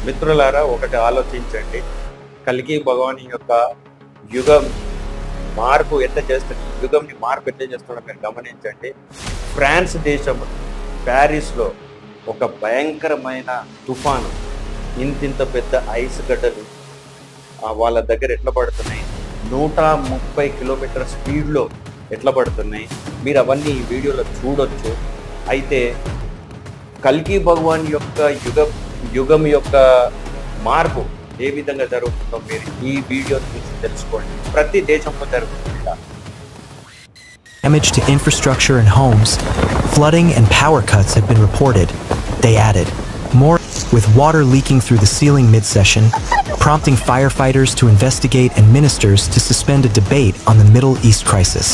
మిత్రులారా, ఒకటి ఆలోచించండి. కల్కి భగవాన్ యొక్క యుగం మార్పు ఎట్లా చేస్తుంది, యుగంని మార్పు ఎట్లా చేస్తుందో మీరు గమనించండి. ఫ్రాన్స్ దేశం ప్యారిస్లో ఒక భయంకరమైన తుఫాను, ఇంతింత పెద్ద ఐస్ గడ్డలు వాళ్ళ దగ్గర ఎట్లా పడుతున్నాయి, 130 కిలోమీటర్ స్పీడ్లో ఎట్లా పడుతున్నాయి, మీరు అవన్నీ ఈ వీడియోలో చూడొచ్చు. అయితే కల్కి భగవాన్ యొక్క యుగం యొక్క మార్పు ఏ విధంగా జరుగుతుందో మీరు ఈ వీడియో చూసి తెలుసుకోండి. ప్రతి దేశంలో జరుగుతుంది. Damage to infrastructure and homes, flooding and power cuts have been reported. They added more, with water leaking through the ceiling mid-session, prompting firefighters to investigate and ministers to suspend a debate on the Middle East crisis.